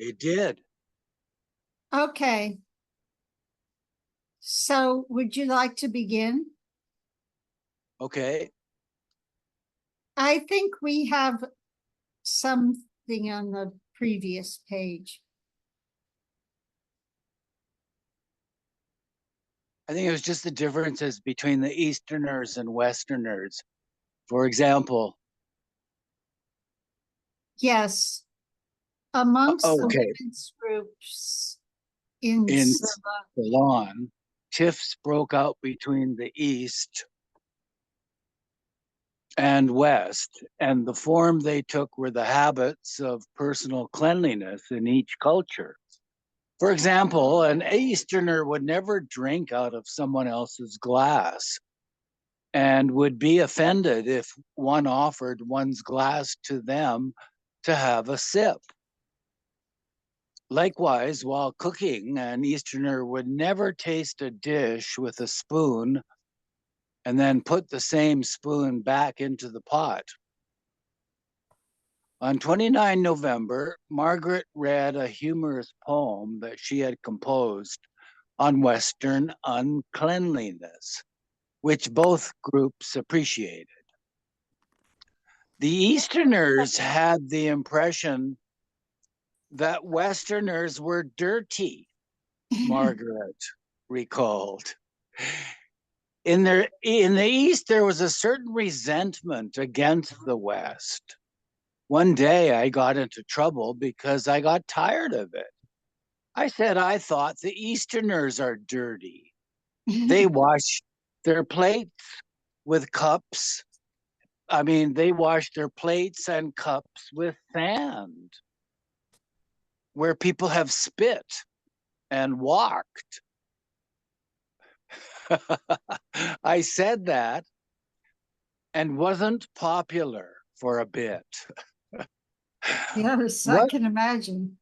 It did. Okay. So would you like to begin? Okay. I think we have something on the previous page. I think it was just the differences between the Easterners and Westerners. For example, Yes, amongst the okay, women's groups in in Silla. Ceylon, tiffs broke out between the East and West, and the form they took were the habits of personal cleanliness in each culture. For example, an Easterner would never drink out of someone else's glass and would be offended if one offered one's glass to them to have a sip. Likewise, while cooking, an Easterner would never taste a dish with a spoon and then put the same spoon back into the pot. On 29 November, Margaret read a humorous poem that she had composed on Western uncleanliness, which both groups appreciated. The Easterners had the impression that Westerners were dirty, Margaret recalled. In the East, there was a certain resentment against the West. One day I got into trouble because I got tired of it. I said I thought the Easterners are dirty. They wash their plates with cups. They wash their plates and cups with sand, where people have spit and walked. I said that and wasn't popular for a bit. Yes, I What can imagine.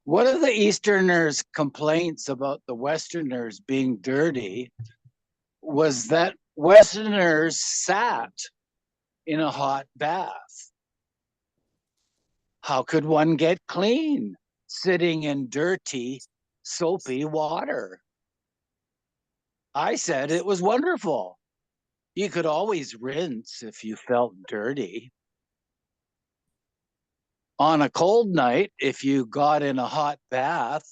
one of the Easterners' complaints about the Westerners being dirty was that Westerners sat in a hot bath. How could one get clean sitting in dirty, soapy water? I said it was wonderful. You could always rinse if you felt dirty. On a cold night, if you got in a hot bath,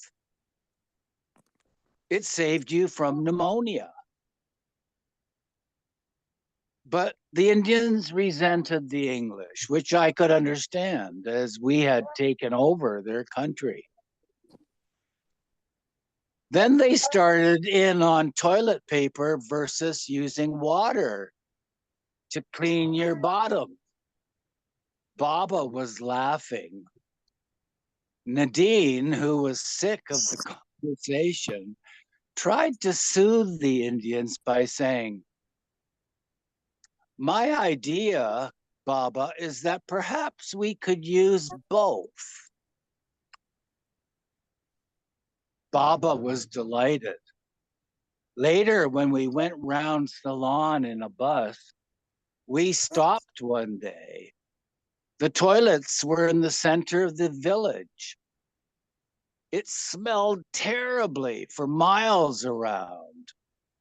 it saved you from pneumonia. But the Indians resented the English, which I could understand as we had taken over their country. Then they started in on toilet paper versus using water to clean your bottom. Baba was laughing. Nadine, who was sick of the conversation, tried to soothe the Indians by saying, "My idea, Baba, is that perhaps we could use both." Baba was delighted. Later, when we went round Ceylon in a bus, we stopped one day. The toilets were in the center of the village. It smelled terribly for miles around.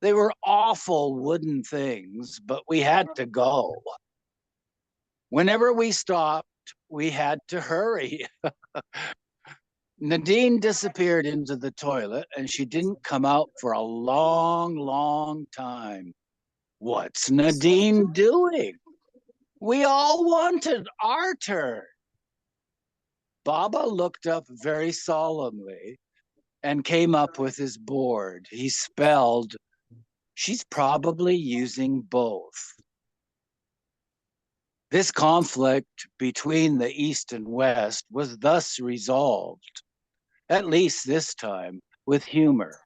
They were awful wooden things, but we had to go. Whenever we stopped, we had to hurry. Nadine disappeared into the toilet and she didn't come out for a long, long time. What's Nadine doing? We all wanted our turn. Baba looked up very solemnly and came up with his board. He spelled, "She's probably using both." This conflict between the East and West was thus resolved, at least this time, with humor.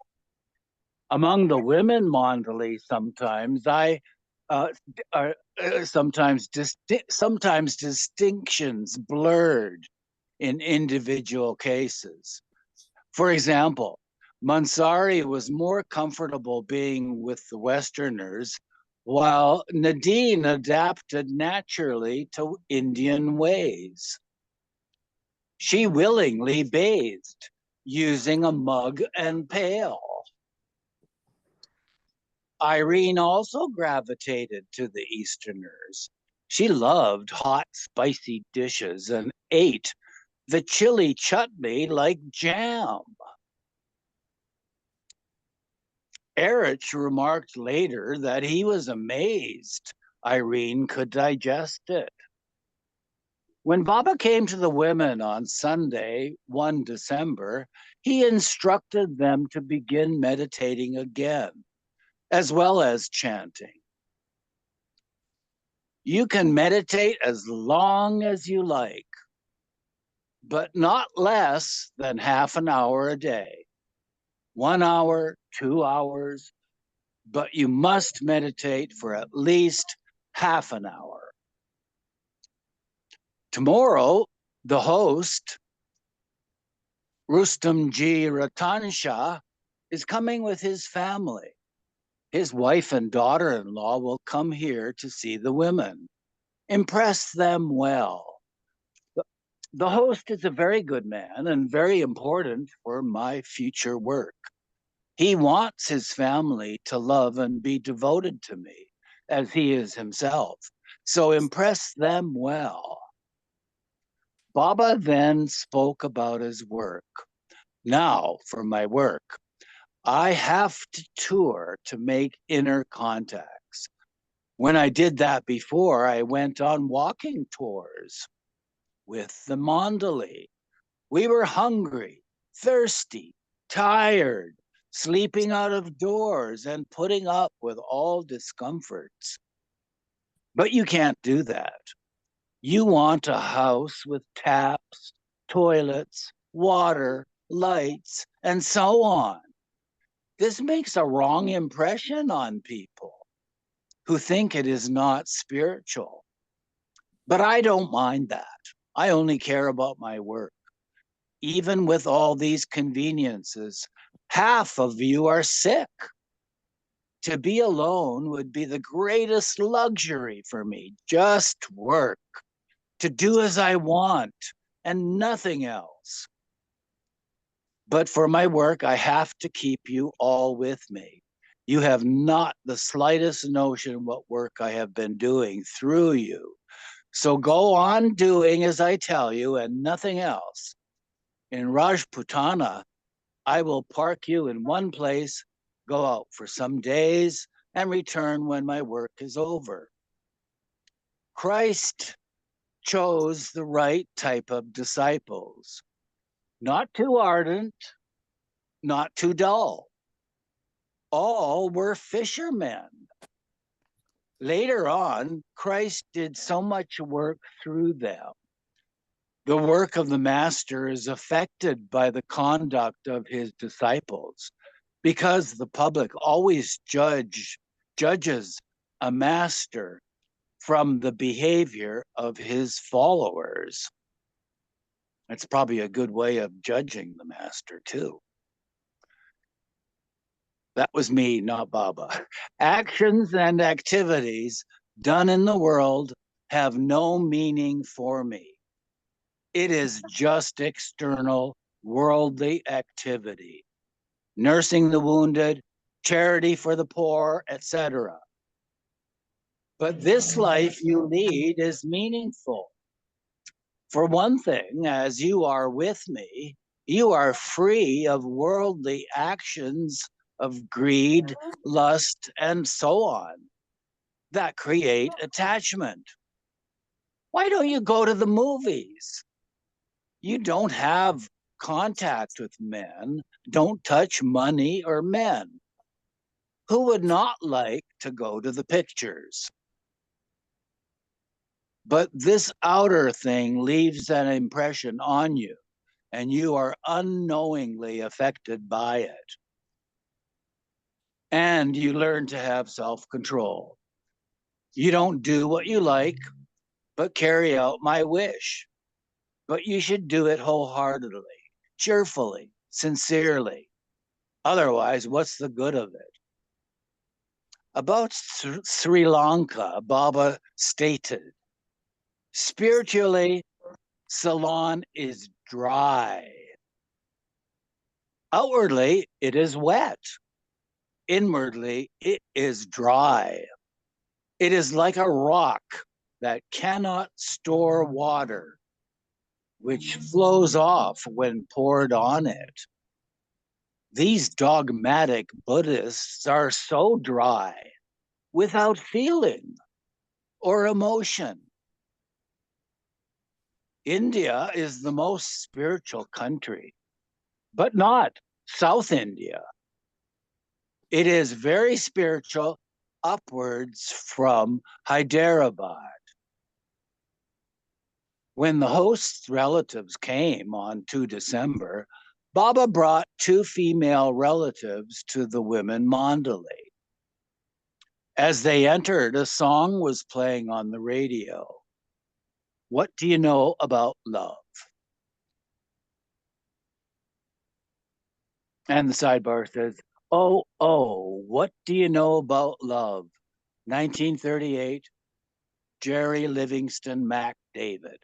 Among the women Mondali, uh, sometimes distinctions blurred in individual cases. For example, Mansari was more comfortable being with the Westerners, while Nadine adapted naturally to Indian ways. She willingly bathed, using a mug and pail. Irene also gravitated to the Easterners. She loved hot, spicy dishes and ate the chili chutney like jam. Erich remarked later that he was amazed Irene could digest it. When Baba came to the women on Sunday, 1 December, he instructed them to begin meditating again, as well as chanting. You can meditate as long as you like, but not less than half an hour a day. 1 hour, 2 hours, but you must meditate for at least half an hour. Tomorrow, the host, Rustamji Ratansha, is coming with his family. His wife and daughter-in-law will come here to see the women. Impress them well. The host is a very good man and very important for my future work. He wants his family to love and be devoted to me, as he is himself. So impress them well. Baba then spoke about his work. Now, for my work, I have to tour to make inner contacts. When I did that before, I went on walking tours with the Mandali. We were hungry, thirsty, tired, sleeping out of doors and putting up with all discomforts. But you can't do that. You want a house with taps, toilets, water, lights, and so on. This makes a wrong impression on people who think it is not spiritual. But I don't mind that. I only care about my work. Even with all these conveniences, half of you are sick. To be alone would be the greatest luxury for me. Just work, to do as I want and nothing else. But for my work, I have to keep you all with me. You have not the slightest notion what work I have been doing through you. So go on doing as I tell you and nothing else. In Rajputana, I will park you in one place, go out for some days, and return when my work is over. Christ chose the right type of disciples, not too ardent, not too dull. All were fishermen. Later on, Christ did so much work through them. The work of the master is affected by the conduct of his disciples because the public always judges a master from the behavior of his followers. That's probably a good way of judging the master too. That was me, not Baba. Actions and activities done in the world have no meaning for me. It is just external, worldly activity. Nursing the wounded, charity for the poor, etc. But this life you lead is meaningful. For one thing, as you are with me, you are free of worldly actions of greed, lust, and so on that create attachment. Why don't you go to the movies? You don't have contact with men, don't touch money or men. Who would not like to go to the pictures? But this outer thing leaves an impression on you, and you are unknowingly affected by it. And you learn to have self-control. You don't do what you like, but carry out my wish. But you should do it wholeheartedly, cheerfully, sincerely. Otherwise, what's the good of it? About Sri Lanka, Baba stated, spiritually, Ceylon is dry. Outwardly, it is wet. Inwardly, it is dry. It is like a rock that cannot store water, which flows off when poured on it. These dogmatic Buddhists are so dry, without feeling or emotion. India is the most spiritual country, but not South India. It is very spiritual upwards from Hyderabad. When the host's relatives came on 2 December, Baba brought 2 female relatives to the women mandali. As they entered, a song was playing on the radio. What do you know about love? And the sidebar says, oh, what do you know about love? 1938, Jerry Livingston Mac David.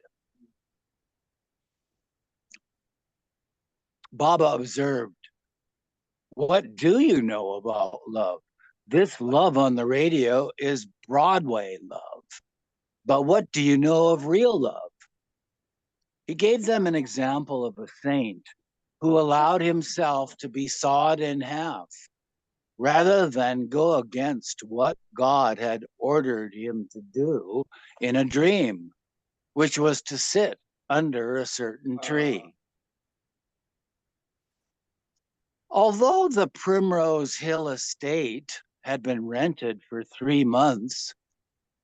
Baba observed, what do you know about love? This love on the radio is Broadway love. But what do you know of real love? He gave them an example of a saint who allowed himself to be sawed in half rather than go against what God had ordered him to do in a dream, which was to sit under a certain tree. Although the Primrose Hill estate had been rented for 3 months,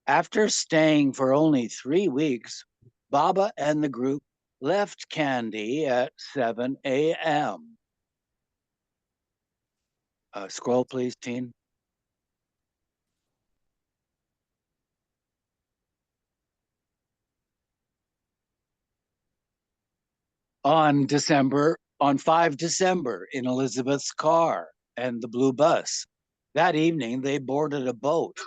after staying for only 3 weeks, Baba and the group left Kandy at 7 a.m. Scroll, please, Teen. On 5 December in Elizabeth's car and the blue bus. That evening, they boarded a boat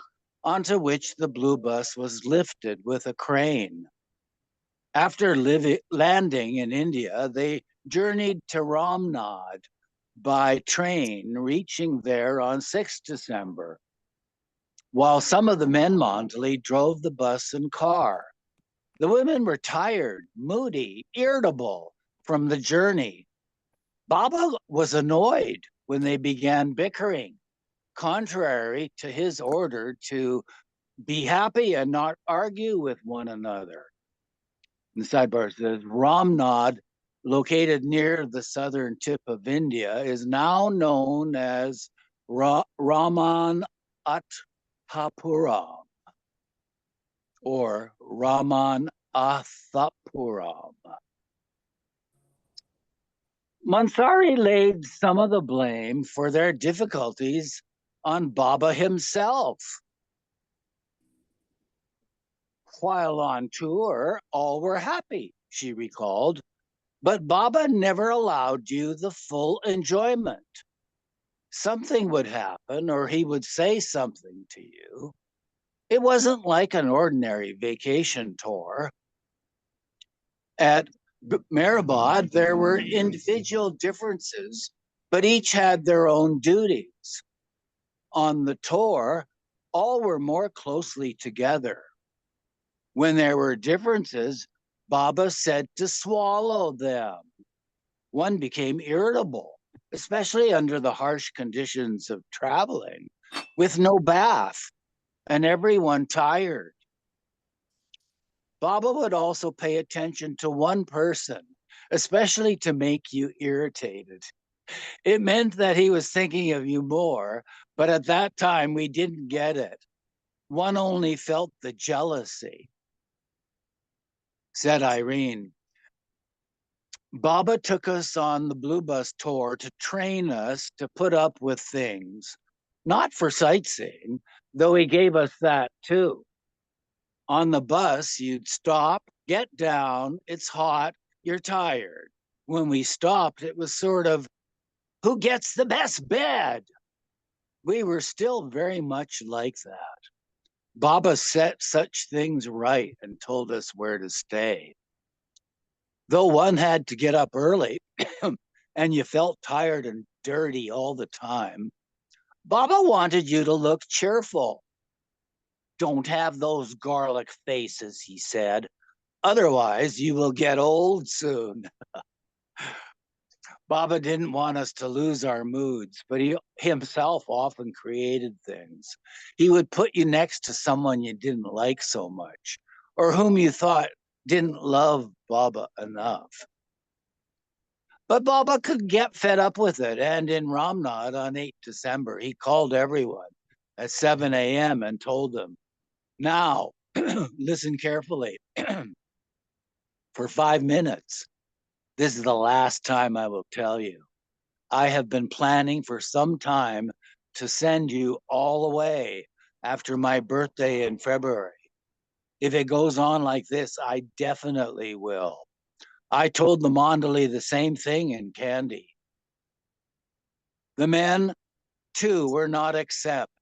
onto which the blue bus was lifted with a crane. After landing in India, they journeyed to Ramnad by train, reaching there on 6 December, while some of the men mandali drove the bus and car. The women were tired, moody, irritable from the journey. Baba was annoyed when they began bickering, contrary to his order to be happy and not argue with one another. And the sidebar says Ramnad, located near the southern tip of India, is now known as Raman Athapuram or Raman Athapuram. Mansari laid some of the blame for their difficulties on Baba himself. While on tour, all were happy, she recalled, but Baba never allowed you the full enjoyment. Something would happen or he would say something to you. It wasn't like an ordinary vacation tour. At Meherabad, there were individual differences, but each had their own duties. On the tour, all were more closely together. When there were differences, Baba said to swallow them. One became irritable, especially under the harsh conditions of traveling, with no bath and everyone tired. Baba would also pay attention to one person, especially to make you irritated. It meant that he was thinking of you more, but at that time we didn't get it. One only felt the jealousy. Said Irene, Baba took us on the Blue Bus tour to train us to put up with things, not for sightseeing, though he gave us that too. On the bus, you'd stop, get down, it's hot, you're tired. When we stopped, it was sort of, who gets the best bed? We were still very much like that. Baba set such things right and told us where to stay. Though one had to get up early and you felt tired and dirty all the time, Baba wanted you to look cheerful. Don't have those garlic faces, he said. Otherwise, you will get old soon. Baba didn't want us to lose our moods, but he himself often created things. He would put you next to someone you didn't like so much, or whom you thought didn't love Baba enough. But Baba could get fed up with it, and in Ramnad on 8 December, he called everyone at 7 a.m. and told them, now, listen carefully. For 5 minutes, this is the last time I will tell you. I have been planning for some time to send you all away after my birthday in February. If it goes on like this, I definitely will. I told the Mandali the same thing in Kandy. The men, too, were not exempt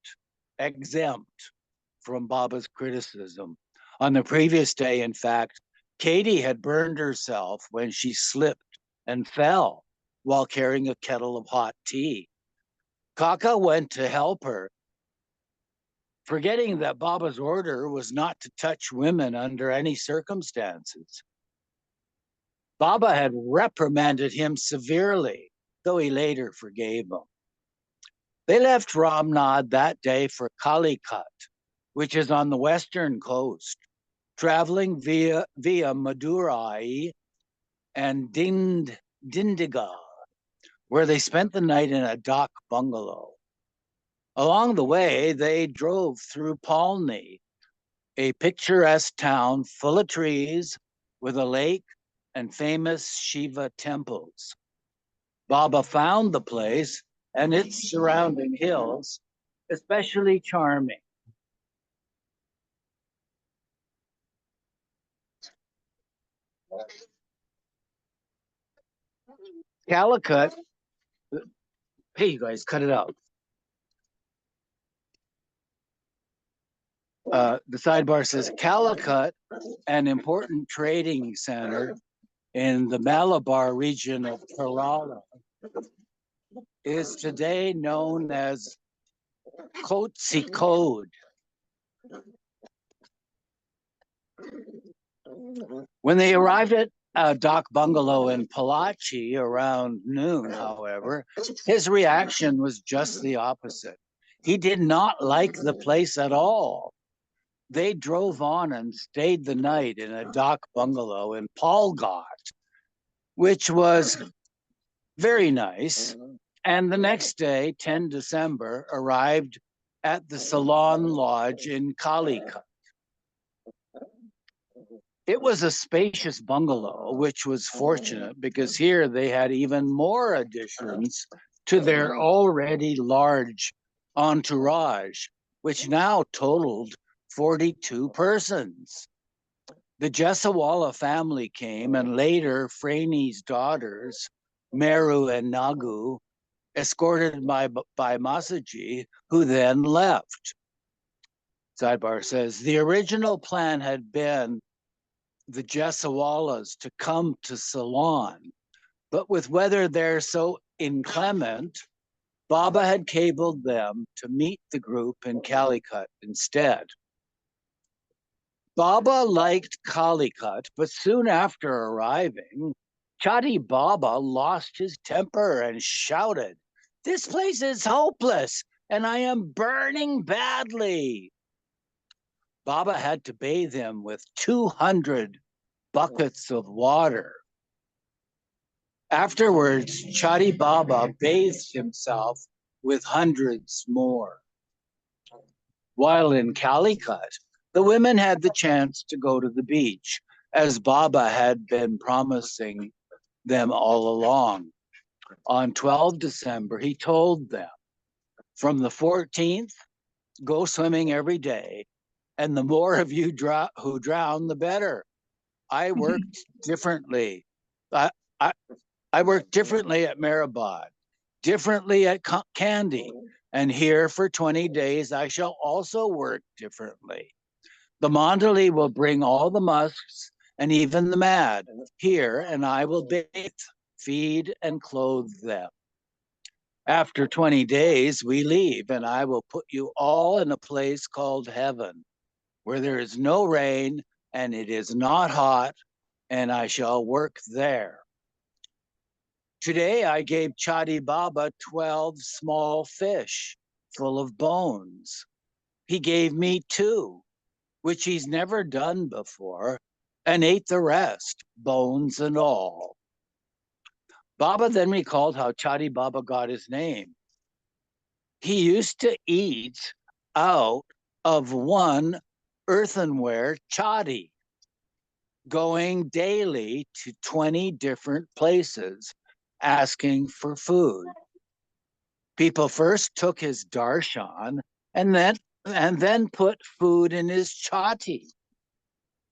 from Baba's criticism. On the previous day, in fact, Katie had burned herself when she slipped and fell while carrying a kettle of hot tea. Kaka went to help her, forgetting that Baba's order was not to touch women under any circumstances. Baba had reprimanded him severely, though he later forgave him. They left Ramnad that day for Calicut, which is on the western coast, traveling via Madurai and Dindigal, where they spent the night in a dock bungalow. Along the way, they drove through Palni, a picturesque town full of trees with a lake and famous Shiva temples. Baba found the place and its surrounding hills especially charming. Calicut, hey, you guys, cut it out. The sidebar says Calicut, an important trading center in the Malabar region of Kerala, is today known as Kozhikode. When they arrived at a dock bungalow in Palachi around noon, however, his reaction was just the opposite. He did not like the place at all. They drove on and stayed the night in a dock bungalow in Palghat, which was very nice. And the next day, 10 December, arrived at the Salon Lodge in Calicut. It was a spacious bungalow, which was fortunate because here they had even more additions to their already large entourage, which now totaled 42 persons. The Jesawala family came, and later Frainie's daughters, Meru and Nagu, escorted by Masaji, who then left. Sidebar says, the original plan had been the Jesawalas to come to Ceylon, but with weather there so inclement, Baba had cabled them to meet the group in Calicut instead. Baba liked Calicut, but soon after arriving, Chati Baba lost his temper and shouted, "This place is hopeless, and I am burning badly." Baba had to bathe him with 200 buckets of water. Afterwards, Chati Baba bathed himself with hundreds more. While in Calicut, the women had the chance to go to the beach, as Baba had been promising them all along. On 12 December, he told them, from the 14th, go swimming every day, and the more of you who drown, the better. I worked differently. I worked differently at Meherabad, differently at Kandy, and here for 20 days I shall also work differently. The Mandali will bring all the musks and even the mad here, and I will bathe, feed, and clothe them. After 20 days, we leave, and I will put you all in a place called heaven, where there is no rain and it is not hot, and I shall work there. Today I gave Chadi Baba 12 small fish full of bones. He gave me 2, which he's never done before, and ate the rest, bones and all. Baba then recalled how Chadi Baba got his name. He used to eat out of one earthenware chadi, going daily to 20 different places asking for food. People first took his darshan and then put food in his chati.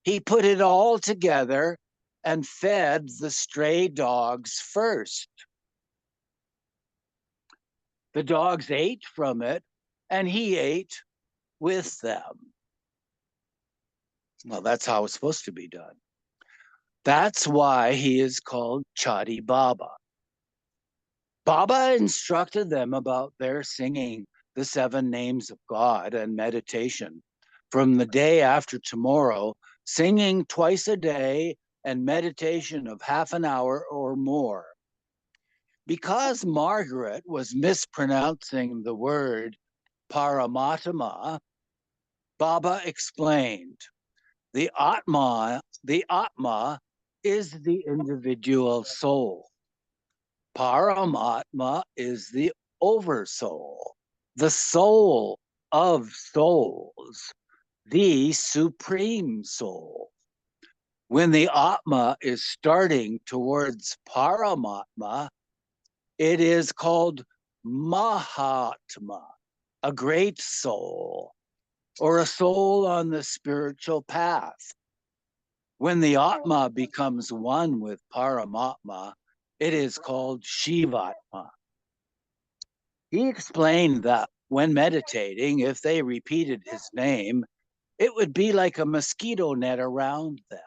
He put it all together and fed the stray dogs first. The dogs ate from it, and he ate with them. Well, that's how it's supposed to be done. That's why he is called Chadi Baba. Baba instructed them about their singing the 7 names of God and meditation. From the day after tomorrow, singing twice a day and meditation of half an hour or more. Because Margaret was mispronouncing the word Paramatma, Baba explained, the Atma is the individual soul. Paramatma is the oversoul, the soul of souls, the supreme soul. When the Atma is starting towards Paramatma, it is called Mahatma, a great soul, or a soul on the spiritual path. When the Atma becomes one with Paramatma, it is called Shivatma. He explained that when meditating, if they repeated his name, it would be like a mosquito net around them,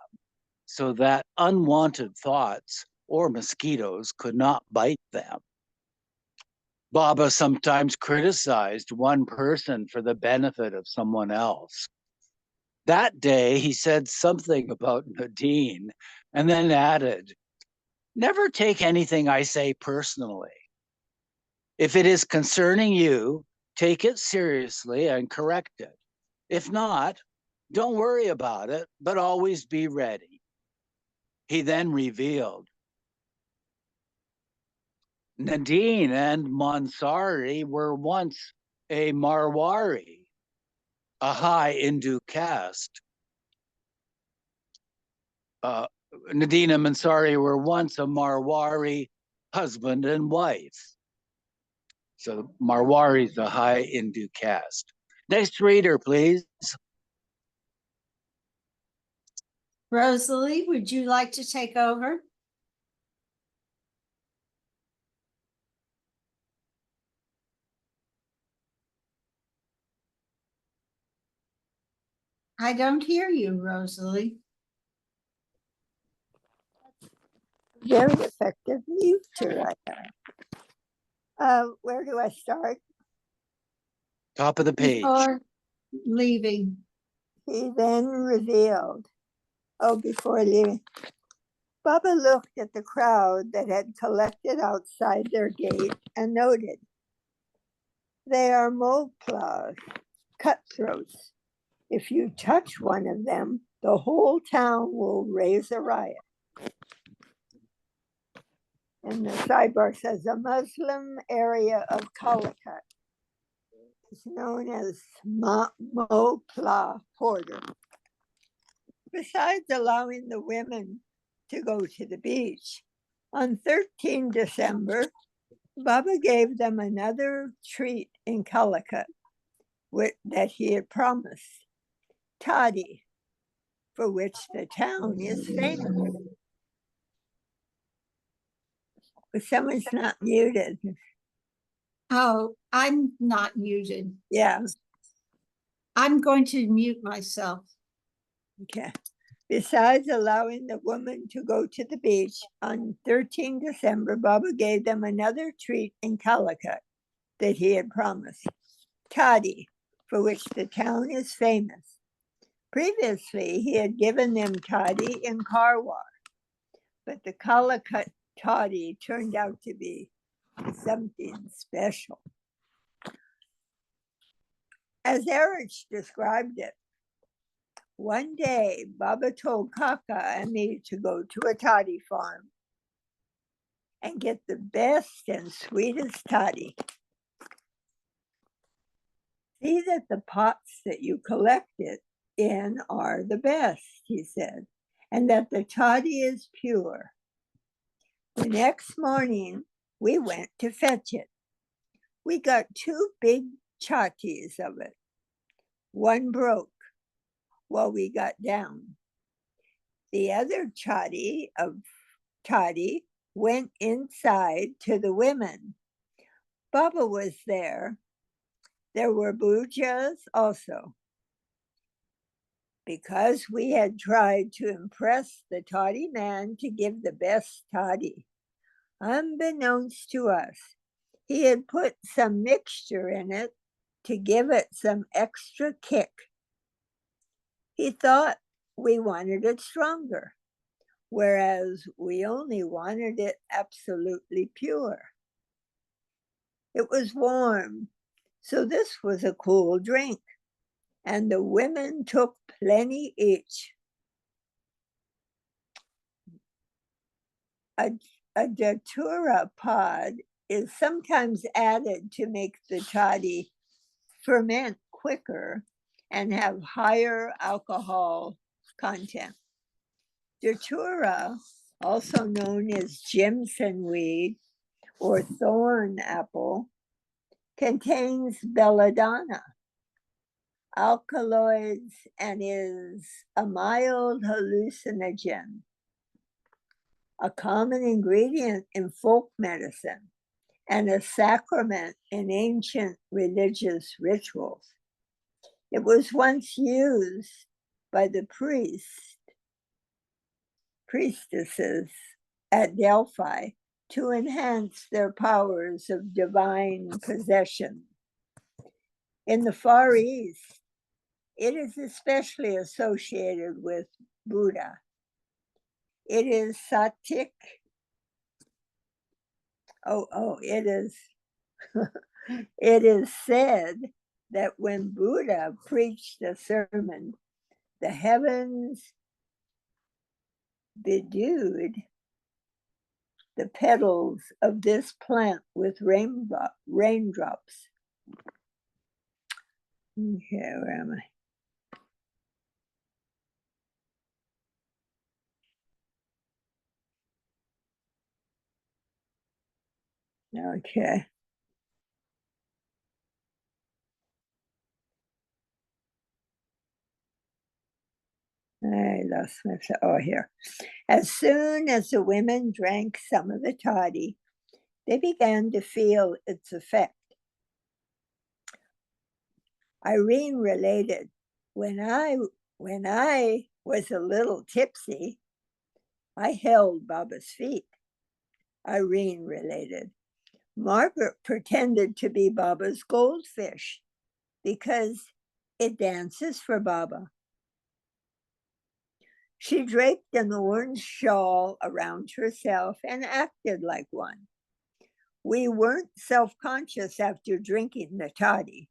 so that unwanted thoughts or mosquitoes could not bite them. Baba sometimes criticized one person for the benefit of someone else. That day, he said something about Nadine and then added, never take anything I say personally. If it is concerning you, take it seriously and correct it. If not, don't worry about it, but always be ready. He then revealed, Nadine and Mansari were once a Marwari, a high Hindu caste. Nadine and Mansari were once a Marwari husband and wife. So Marwari is a high Hindu caste. Next reader, please. Rosalie, would you like to take over? I don't hear you, Rosalie. Very effective muter I have. Where do I start? Top of the page. Before leaving. He then revealed, before leaving, Baba looked at the crowd that had collected outside their gate and noted, they are moplas, cutthroats. If you touch one of them, the whole town will raise a riot. And the sidebar says a Muslim area of Calicut is known as Mopla Porter. Besides allowing the women to go to the beach, on 13 December, Baba gave them another treat in Calicut that he had promised, toddy, for which the town is famous. But someone's not muted. Oh, I'm not muted. Yeah. I'm going to mute myself. Okay. Besides allowing the woman to go to the beach, on 13 December, Baba gave them another treat in Calicut that he had promised, toddy, for which the town is famous. Previously, he had given them toddy in Karwar, but the Calicut toddy turned out to be something special. As Erich described it, one day Baba told Kaka and me to go to a toddy farm and get the best and sweetest toddy. See that the pots that you collect it in are the best, he said, and that the toddy is pure. The next morning, we went to fetch it. We got 2 big chattis of it. One broke while we got down. The other chatti of toddy went inside to the women. Baba was there. There were bujas also. Because we had tried to impress the toddy man to give the best toddy, unbeknownst to us, he had put some mixture in it to give it some extra kick. He thought we wanted it stronger, whereas we only wanted it absolutely pure. It was warm, so this was a cool drink, and the women took plenty each. A datura pod is sometimes added to make the toddy ferment quicker and have higher alcohol content. Datura, also known as Jimson weed or thorn apple, contains belladonna, alkaloids, and is a mild hallucinogen, a common ingredient in folk medicine and a sacrament in ancient religious rituals. It was once used by the priestesses at Delphi to enhance their powers of divine possession. In the Far East, it is especially associated with Buddha. It is satic. It is. It is said that when Buddha preached a sermon, the heavens bedewed the petals of this plant with raindrops. Okay, where am I? Okay. I lost myself. Oh, here. As soon as the women drank some of the toddy, they began to feel its effect. Irene related, when I was a little tipsy, I held Baba's feet. Irene related, Margaret pretended to be Baba's goldfish because it dances for Baba. She draped an orange shawl around herself and acted like one. We weren't self-conscious after drinking the toddy,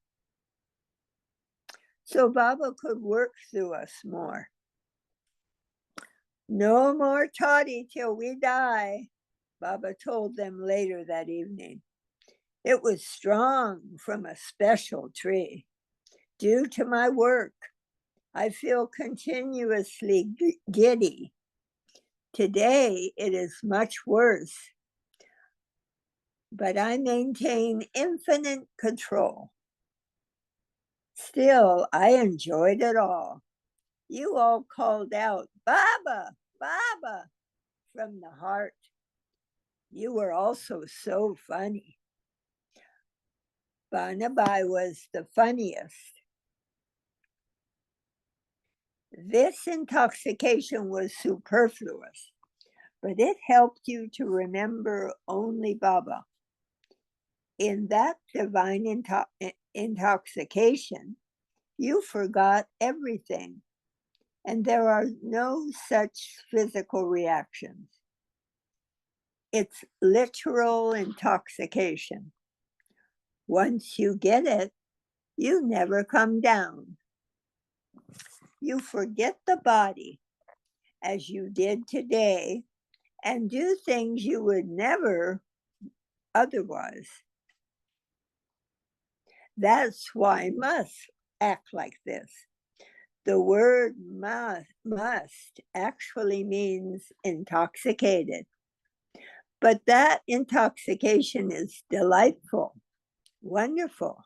so Baba could work through us more. No more toddy till we die, Baba told them later that evening. It was strong from a special tree. Due to my work, I feel continuously giddy. Today, it is much worse, but I maintain infinite control. Still, I enjoyed it all. You all called out, Baba, Baba, from the heart. You were also so funny. Banabai was the funniest. This intoxication was superfluous, but it helped you to remember only Baba. In that divine intoxication, you forgot everything, and there are no such physical reactions. It's literal intoxication. Once you get it, you never come down. You forget the body as you did today and do things you would never otherwise. That's why must act like this. The word must actually means intoxicated. But that intoxication is delightful, wonderful.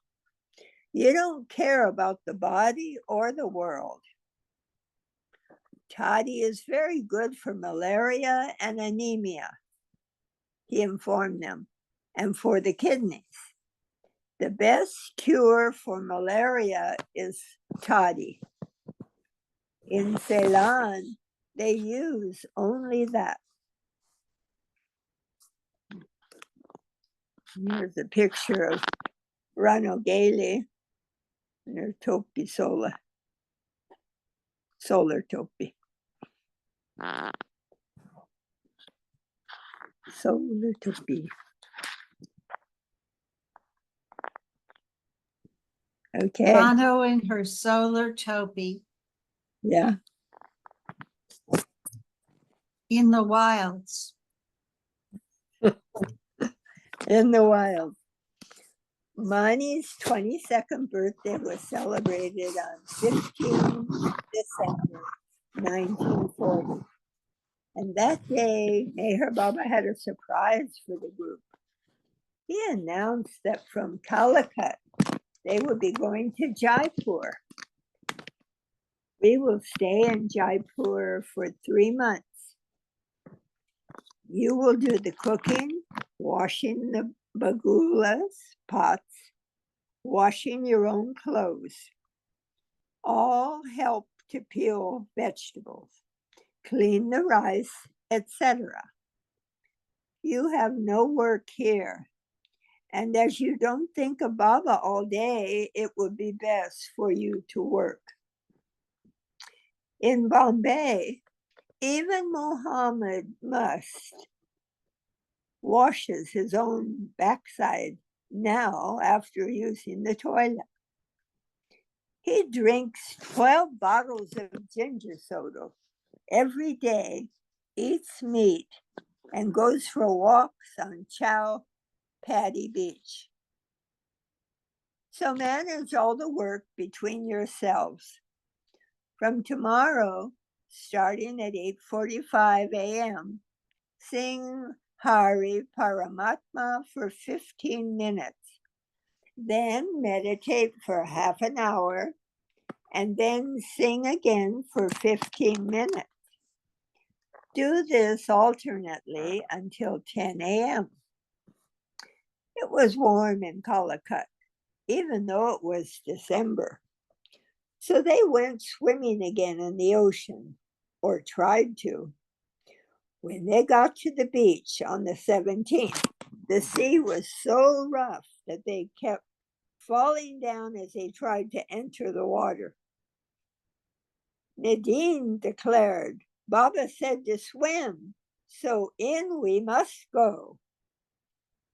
You don't care about the body or the world. Toddy is very good for malaria and anemia, he informed them, and for the kidneys. The best cure for malaria is toddy. In Ceylon, they use only that. Here's a picture of Rano Gailey and her topi solar topi. Solar topi. Okay. Bono in her solar topi Yeah. in the wilds. In the wild. Mani's 22nd birthday was celebrated on 15 December 1940. And that day, Meher Baba had a surprise for the group. He announced that from Calicut, they would be going to Jaipur. We will stay in Jaipur for 3 months. You will do the cooking, washing the bagulas, pots, washing your own clothes. All help to peel vegetables, clean the rice, etc. You have no work here. And as you don't think of Baba all day, it would be best for you to work. In Bombay, even Muhammad must washes his own backside now after using the toilet. He drinks 12 bottles of ginger soda every day, eats meat, and goes for walks on Chow Paddy Beach. So manage all the work between yourselves. From tomorrow, starting at 8:45 a.m., sing Hari Paramatma for 15 minutes. Then meditate for half an hour, and then sing again for 15 minutes. Do this alternately until 10 a.m. It was warm in Calicut, even though it was December. So they went swimming again in the ocean, or tried to. When they got to the beach on the 17th, the sea was so rough that they kept falling down as they tried to enter the water. Nadine declared, Baba said to swim, so in we must go.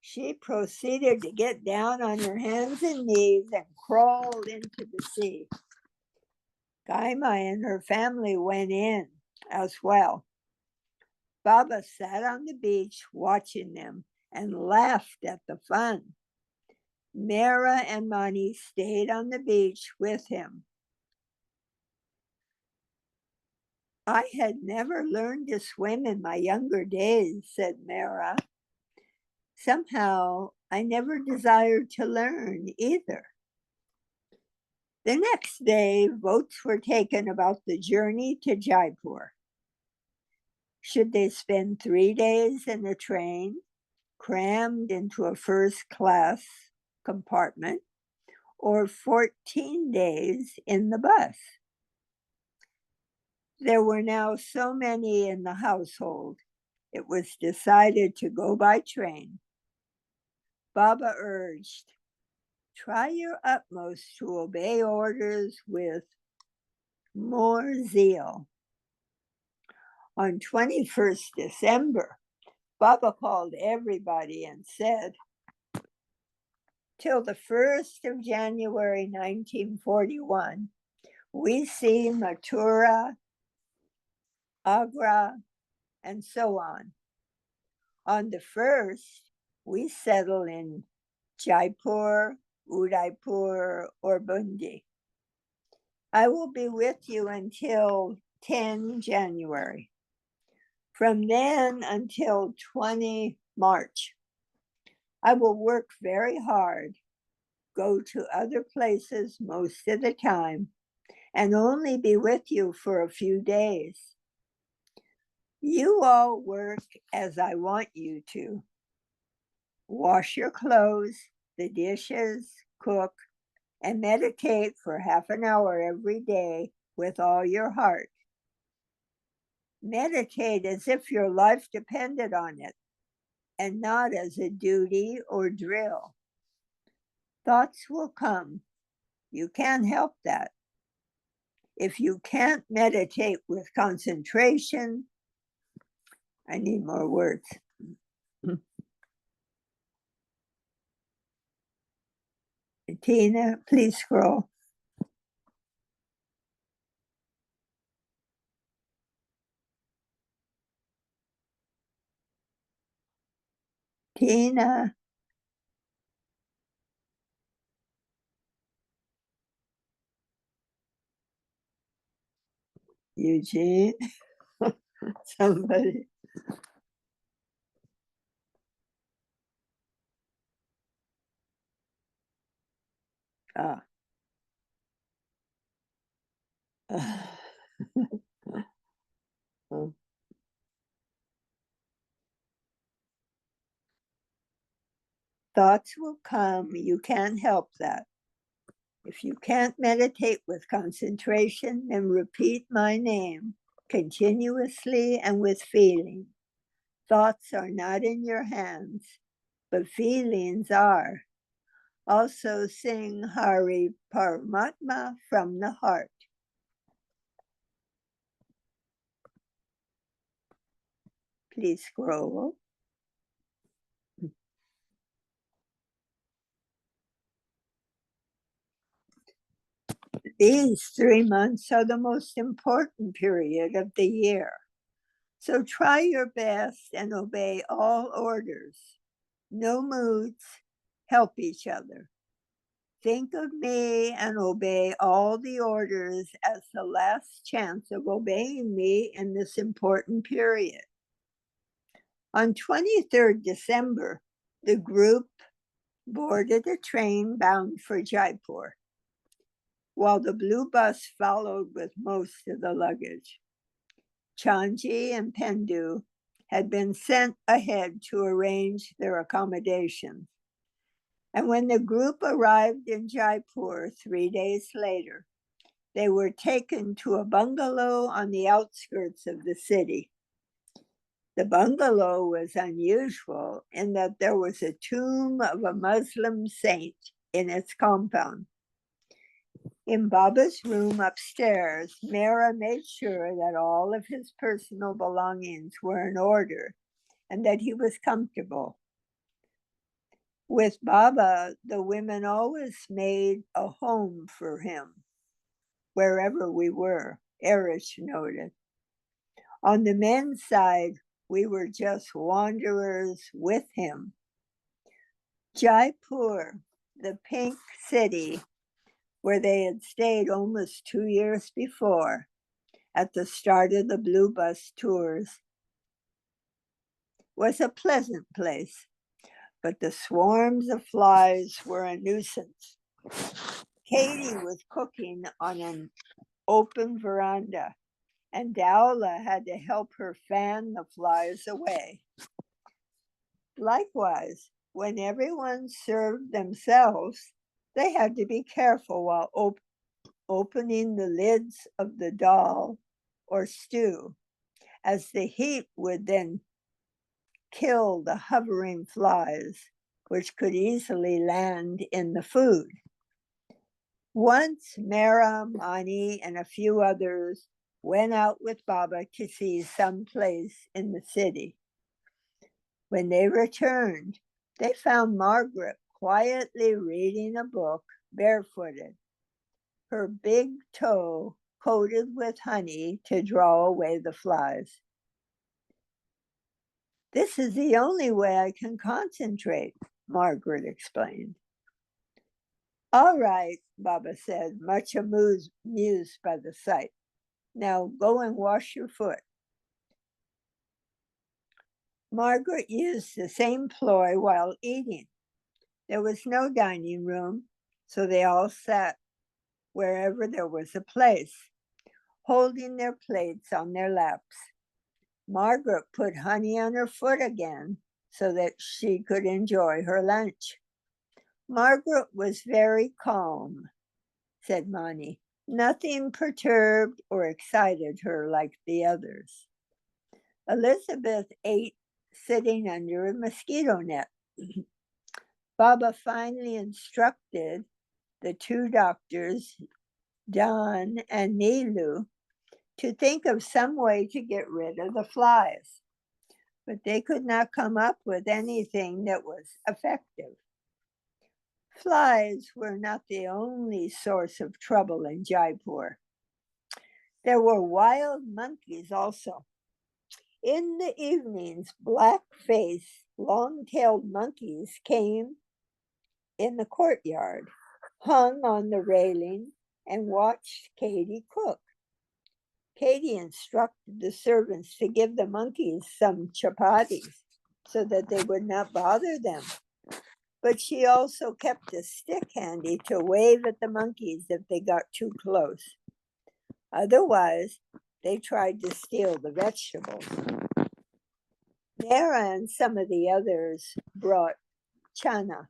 She proceeded to get down on her hands and knees and crawled into the sea. Gaima and her family went in as well. Baba sat on the beach watching them and laughed at the fun. Mehera and Mani stayed on the beach with him. I had never learned to swim in my younger days, said Mehera. Somehow, I never desired to learn either. The next day, votes were taken about the journey to Jaipur. Should they spend 3 days in a train, crammed into a first-class compartment, or 14 days in the bus? There were now so many in the household, it was decided to go by train. Baba urged, try your utmost to obey orders with more zeal. On 21st December, Baba called everybody and said, till the 1st of January 1941, we see Mathura, Agra, and so on. On the 1st, we settle in Jaipur, Udaipur, or Bundi. I will be with you until 10 January. From then until 20 March, I will work very hard, go to other places most of the time, and only be with you for a few days. You all work as I want you to. Wash your clothes, the dishes, cook, and meditate for half an hour every day with all your heart. Meditate as if your life depended on it, and not as a duty or drill. Thoughts will come. You can't help that. If you can't meditate with concentration, I need more words. Tina, please scroll. Tina. Eugene. Somebody. Ah. Thoughts will come. You can't help that. If you can't meditate with concentration, then repeat my name continuously and with feeling. Thoughts are not in your hands, but feelings are. Also sing Hari Paramatma from the heart. Please scroll. These 3 months are the most important period of the year. So try your best and obey all orders. No moods, help each other. Think of me and obey all the orders as the last chance of obeying me in this important period. On 23rd December, the group boarded a train bound for Jaipur, while the blue bus followed with most of the luggage. Chanji and Pendu had been sent ahead to arrange their accommodations. And when the group arrived in Jaipur 3 days later, they were taken to a bungalow on the outskirts of the city. The bungalow was unusual in that there was a tomb of a Muslim saint in its compound. In Baba's room upstairs, Mehera made sure that all of his personal belongings were in order and that he was comfortable. With Baba, the women always made a home for him, wherever we were, Erish noted. On the men's side, we were just wanderers with him. Jaipur, the pink city, where they had stayed almost 2 years before at the start of the Blue Bus tours, was a pleasant place, but the swarms of flies were a nuisance. Katie was cooking on an open veranda, and Dowla had to help her fan the flies away. Likewise, when everyone served themselves, they had to be careful while opening the lids of the dal or stew, as the heat would then kill the hovering flies, which could easily land in the food. Once Mera, Mani, and a few others went out with Baba to see some place in the city. When they returned, they found Margaret quietly reading a book barefooted, her big toe coated with honey to draw away the flies. "This is the only way I can concentrate," Margaret explained. "All right," Baba said, much amused by the sight. "Now go and wash your foot." Margaret used the same ploy while eating. There was no dining room, so they all sat wherever there was a place, holding their plates on their laps. Margaret put honey on her foot again so that she could enjoy her lunch. "Margaret was very calm," said Mani. "Nothing perturbed or excited her like the others." Elizabeth ate sitting under a mosquito net. Baba finally instructed the two doctors, Don and Nilu, to think of some way to get rid of the flies, but they could not come up with anything that was effective. Flies were not the only source of trouble in Jaipur. There were wild monkeys also. In the evenings, black-faced, long-tailed monkeys came in the courtyard, hung on the railing, and watched Katie cook. Katie instructed the servants to give the monkeys some chapatis so that they would not bother them. But she also kept a stick handy to wave at the monkeys if they got too close. Otherwise, they tried to steal the vegetables. Nara and some of the others brought chana,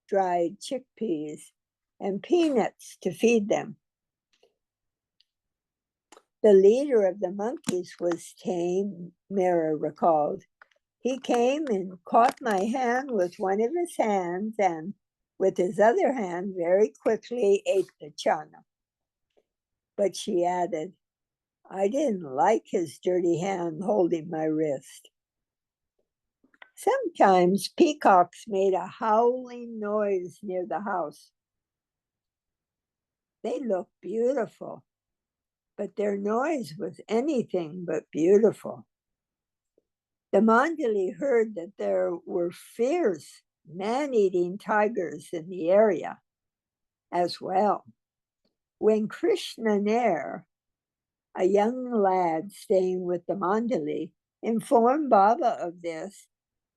dried chickpeas, and peanuts to feed them. The leader of the monkeys was tame, Mera recalled. "He came and caught my hand with one of his hands and with his other hand very quickly ate the chana." But she added, "I didn't like his dirty hand holding my wrist." Sometimes peacocks made a howling noise near the house. They looked beautiful, but their noise was anything but beautiful. The Mandali heard that there were fierce man-eating tigers in the area as well. When Krishna Nair, a young lad staying with the Mandali, informed Baba of this,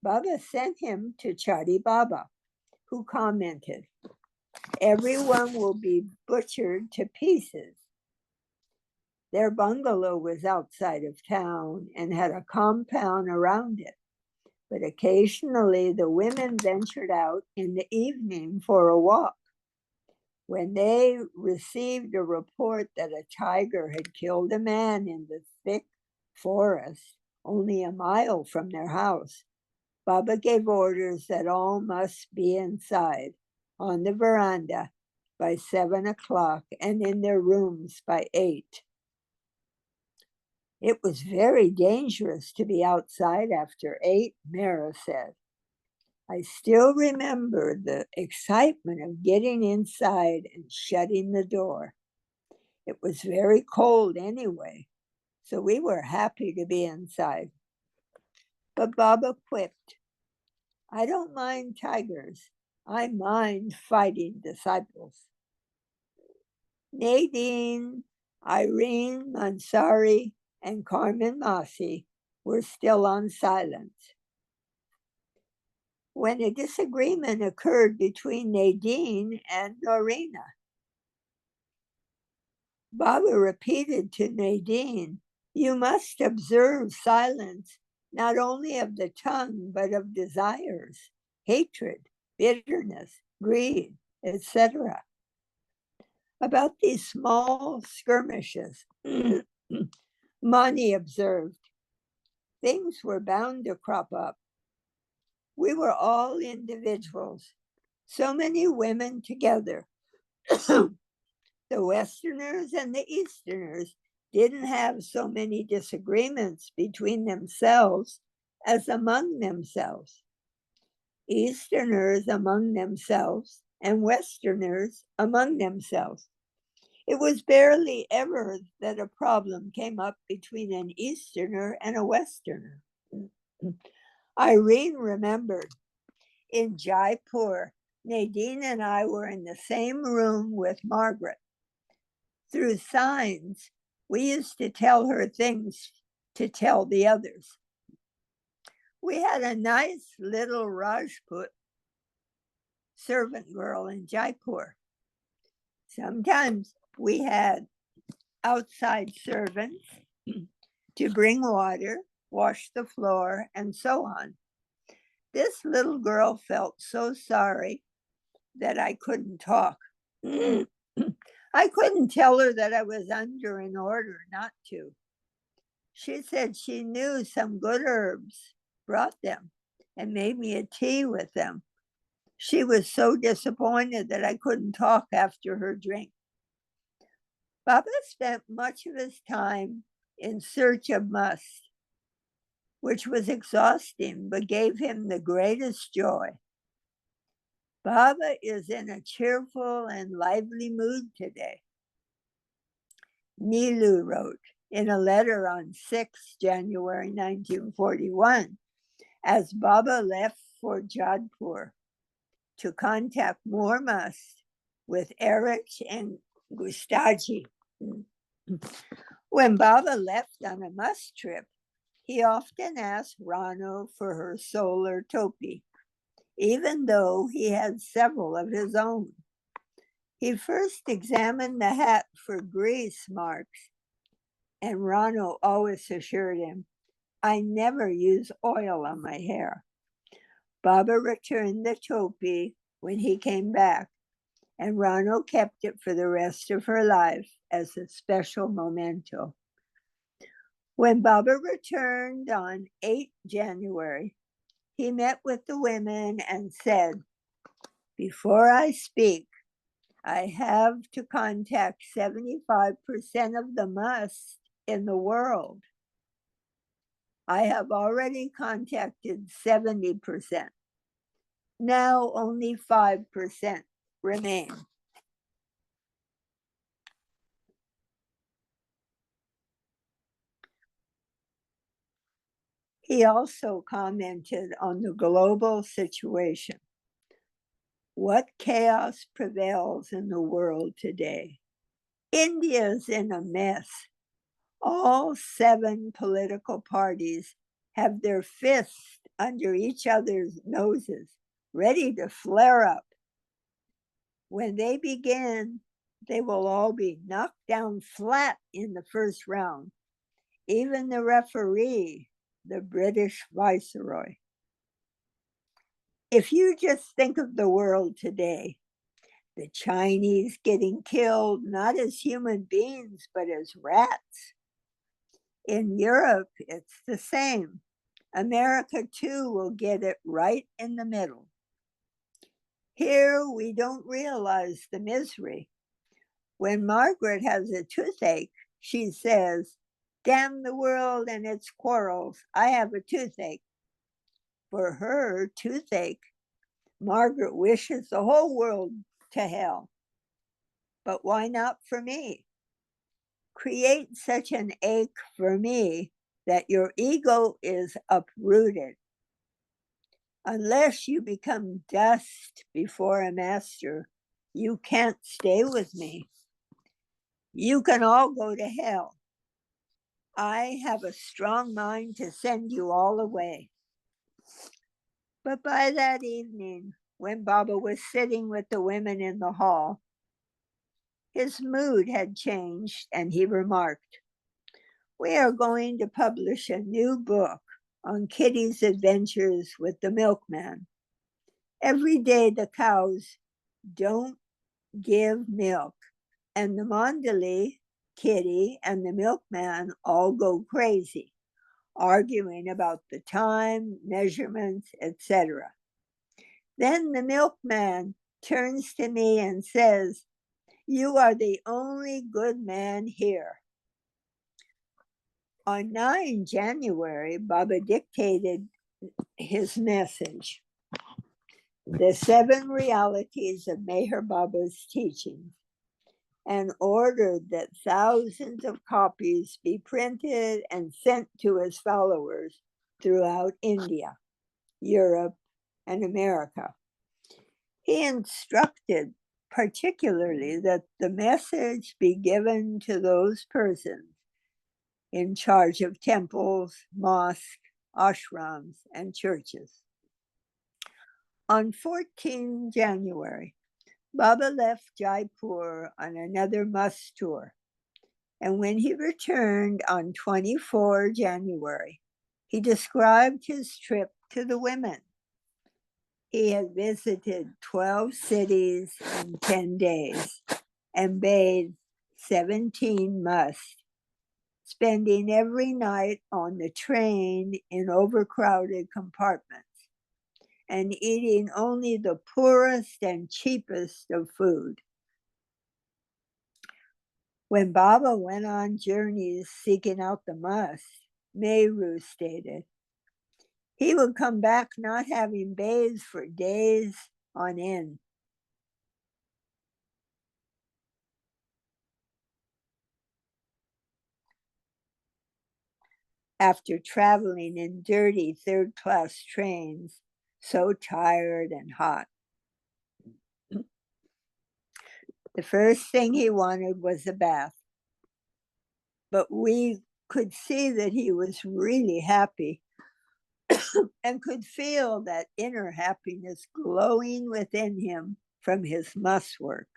Baba sent him to Chari Baba, who commented, "Everyone will be butchered to pieces." Their bungalow was outside of town and had a compound around it, but occasionally the women ventured out in the evening for a walk. When they received a report that a tiger had killed a man in the thick forest only a mile from their house, Baba gave orders that all must be inside on the veranda by 7 o'clock and in their rooms by 8. "It was very dangerous to be outside after 8, Mera said. "I still remember the excitement of getting inside and shutting the door. It was very cold anyway, so we were happy to be inside." But Baba quipped, "I don't mind tigers. I mind fighting disciples." Nadine, Irene Mansari, and Carmen Masi were still on silence. When a disagreement occurred between Nadine and Norina, Baba repeated to Nadine, "You must observe silence, not only of the tongue, but of desires, hatred, bitterness, greed, etc." About these small skirmishes, Monty observed, things were bound to crop up. We were all individuals, so many women together. The Westerners and the Easterners didn't have so many disagreements between themselves as among themselves. Easterners among themselves and Westerners among themselves. It was barely ever that a problem came up between an Easterner and a Westerner. Irene remembered in Jaipur, Nadine and I were in the same room with Margaret. Through signs, we used to tell her things to tell the others. We had a nice little Rajput servant girl in Jaipur. Sometimes we had outside servants to bring water, wash the floor, and so on. This little girl felt so sorry that I couldn't talk. I couldn't tell her that I was under an order not to. She said she knew some good herbs, brought them, and made me a tea with them. She was so disappointed that I couldn't talk after her drink. Baba spent much of his time in search of must, which was exhausting but gave him the greatest joy. Baba is in a cheerful and lively mood today. Nilu wrote in a letter on 6 January 1941, as Baba left for Jodhpur to contact more must with Eric and Gustaji. When Baba left on a must trip, he often asked Rano for her solar topi, even though he had several of his own. He first examined the hat for grease marks, and Rano always assured him, I never use oil on my hair. Baba returned the topi when he came back, and Rano kept it for the rest of her life as a special memento. When Baba returned on 8 January, he met with the women and said, before I speak, I have to contact 75% of the must in the world. I have already contacted 70%. Now only 5% remain. He also commented on the global situation. What chaos prevails in the world today? India's in a mess. All 7 political parties have their fists under each other's noses, ready to flare up. When they begin, they will all be knocked down flat in the first round. Even the referee, the British Viceroy. If you just think of the world today, the Chinese getting killed not as human beings, but as rats. In Europe, it's the same. America too will get it right in the middle. Here, we don't realize the misery. When Margaret has a toothache, she says, damn the world and its quarrels, I have a toothache. For her, toothache, Margaret wishes the whole world to hell. But why not for me? Create such an ache for me that your ego is uprooted. Unless you become dust before a master, you can't stay with me. You can all go to hell. I have a strong mind to send you all away. But by that evening, when Baba was sitting with the women in the hall, his mood had changed, and he remarked, we are going to publish a new book on Kitty's adventures with the milkman. Every day the cows don't give milk, and the Mandali Kitty, and the milkman all go crazy, arguing about the time, measurements, etc. Then the milkman turns to me and says, "You are the only good man here." On 9 January, Baba dictated his message, the 7 realities of Meher Baba's teachings, and ordered that thousands of copies be printed and sent to his followers throughout India, Europe, and America. He instructed particularly that the message be given to those persons in charge of temples, mosques, ashrams, and churches. On 14 January, Baba left Jaipur on another mosque tour, and when he returned on 24 January, he described his trip to the women. He had visited 12 cities in 10 days and bathed 17 mosques, spending every night on the train in overcrowded compartments and eating only the poorest and cheapest of food. When Baba went on journeys seeking out the mosques, Nehru stated, he would come back not having bathed for days on end. After traveling in dirty third-class trains, so tired and hot. The first thing he wanted was a bath. But we could see that he was really happy and could feel that inner happiness glowing within him from his mosque work.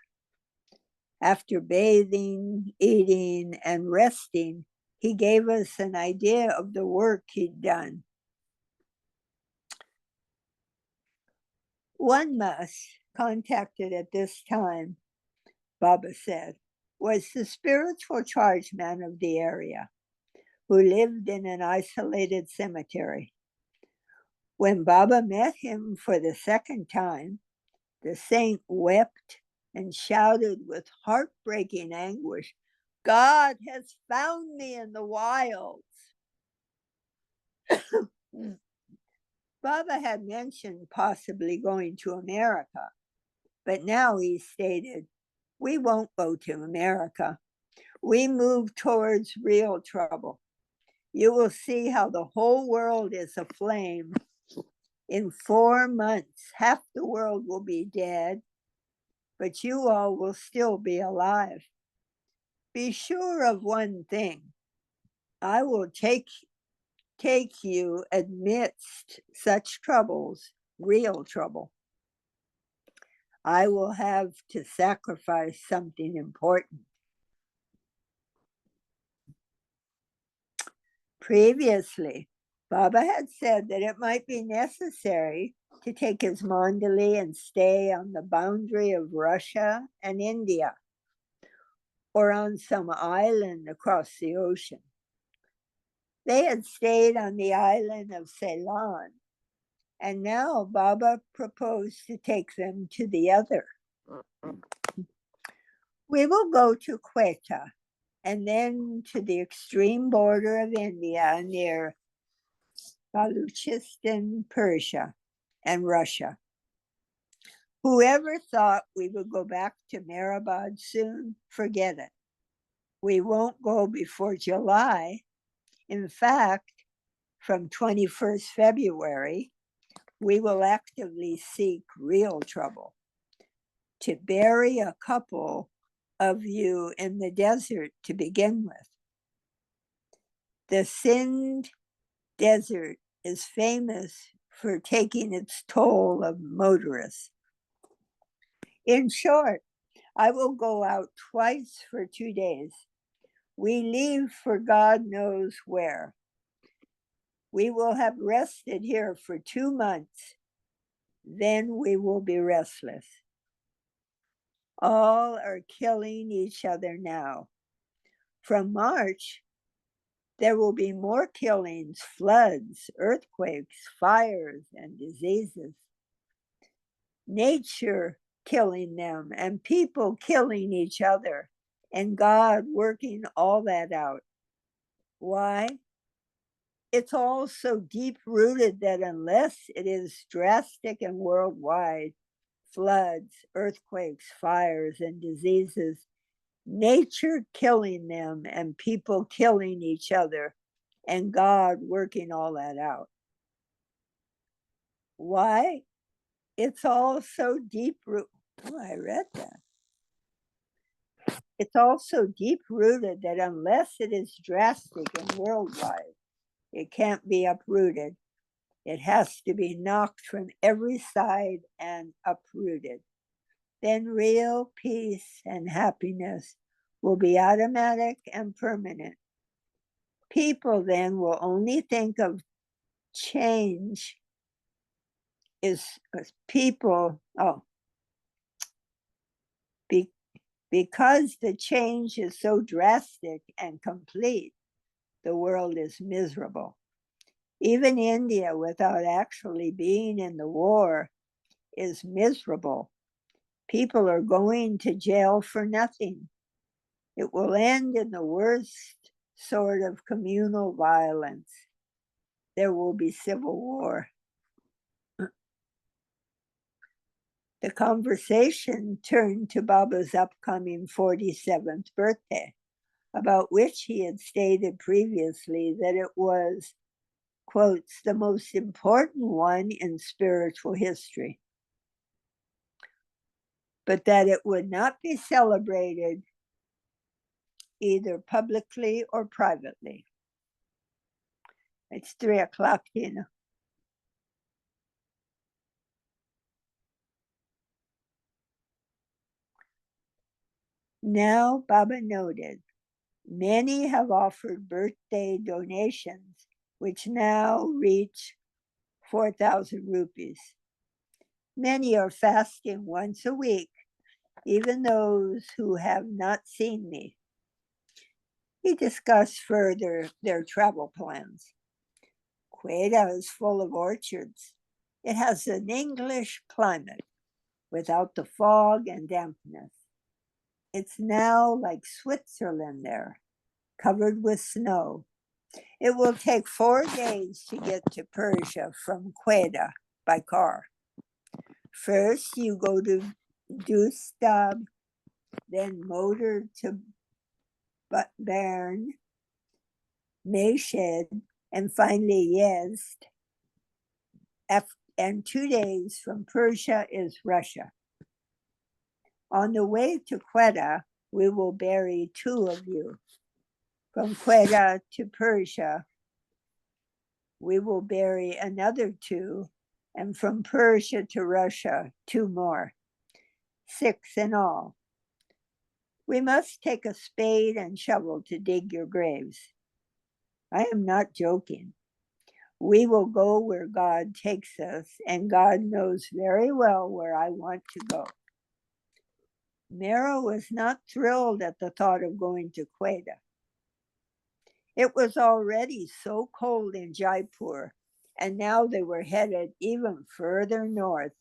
After bathing, eating, and resting, he gave us an idea of the work he'd done. One mosque contacted at this time, Baba said, was the spiritual chargeman of the area, who lived in an isolated cemetery. When Baba met him for the second time, the saint wept and shouted with heartbreaking anguish, "God has found me in the wilds." Baba had mentioned possibly going to America, but now he stated, "We won't go to America. We move towards real trouble. You will see how the whole world is aflame. In 4 months, half the world will be dead, but you all will still be alive. Be sure of one thing. I will take you amidst such troubles, real trouble. I will have to sacrifice something important." Previously, Baba had said that it might be necessary to take his mandali and stay on the boundary of Russia and India, or on some island across the ocean. They had stayed on the island of Ceylon, and now Baba proposed to take them to the other. "We will go to Quetta and then to the extreme border of India near Baluchistan, Persia, and Russia. Whoever thought we would go back to Meherabad soon, forget it. We won't go before July. In fact, from 21st February, we will actively seek real trouble to bury a couple of you in the desert to begin with. The Sindh desert is famous for taking its toll of motorists. In short, I will go out twice for 2 days. We leave for God knows where. We will have rested here for 2 months. Then we will be restless. All are killing each other now. From March, there will be more killings, floods, earthquakes, fires, and diseases. Nature killing them and people killing each other, and God working all that out. Why? It's all so deep rooted that unless it is drastic and worldwide, floods, earthquakes, fires, and diseases, nature killing them and people killing each other, and God working all that out. Why? It's all so deep rooted. Oh, I read that. It's also deep rooted that unless it is drastic and worldwide, it can't be uprooted. It has to be knocked from every side and uprooted. Then real peace and happiness will be automatic and permanent. People then will only think of change is people, because the change is so drastic and complete, the world is miserable. Even India, without actually being in the war, is miserable. People are going to jail for nothing. It will end in the worst sort of communal violence. There will be civil war. The conversation turned to Baba's upcoming 47th birthday, about which he had stated previously that it was, quotes, the most important one in spiritual history, but that it would not be celebrated either publicly or privately. It's 3 o'clock, Tina. Now, Baba noted, many have offered birthday donations, which now reach 4,000 rupees. Many are fasting once a week, even those who have not seen me. He discussed further their travel plans. Quetta is full of orchards. It has an English climate without the fog and dampness. It's now like Switzerland there, covered with snow. It will take 4 days to get to Persia from Quetta by car. First, you go to Dustab, then motor to Bern, Meshed, and finally Yezd. And 2 days from Persia is Russia. On the way to Quetta, we will bury 2 of you. From Quetta to Persia, we will bury another 2, and from Persia to Russia, 2 more. 6 in all. We must take a spade and shovel to dig your graves. I am not joking. We will go where God takes us, and God knows very well where I want to go. Mehera was not thrilled at the thought of going to Quetta. It was already so cold in Jaipur, and now they were headed even further north,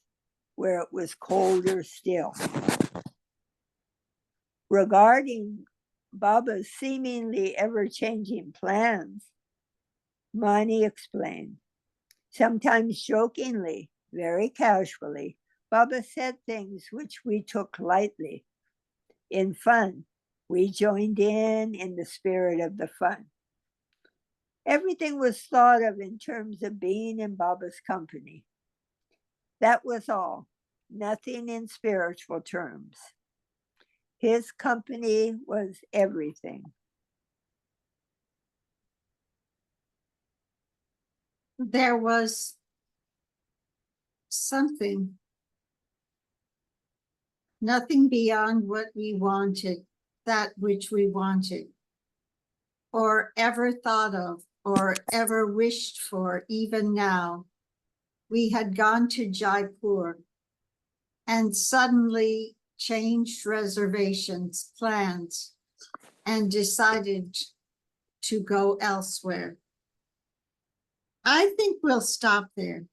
where it was colder still. Regarding Baba's seemingly ever-changing plans, Mani explained. Sometimes jokingly, very casually, Baba said things which we took lightly. In fun, we joined in the spirit of the fun. Everything was thought of in terms of being in Baba's company. That was all, nothing in spiritual terms. His company was everything. There was something, nothing beyond what we wanted, that which we wanted, or ever thought of, or ever wished for, even now. We had gone to Jaipur and suddenly changed reservations, plans. and decided to go elsewhere. I think we'll stop there.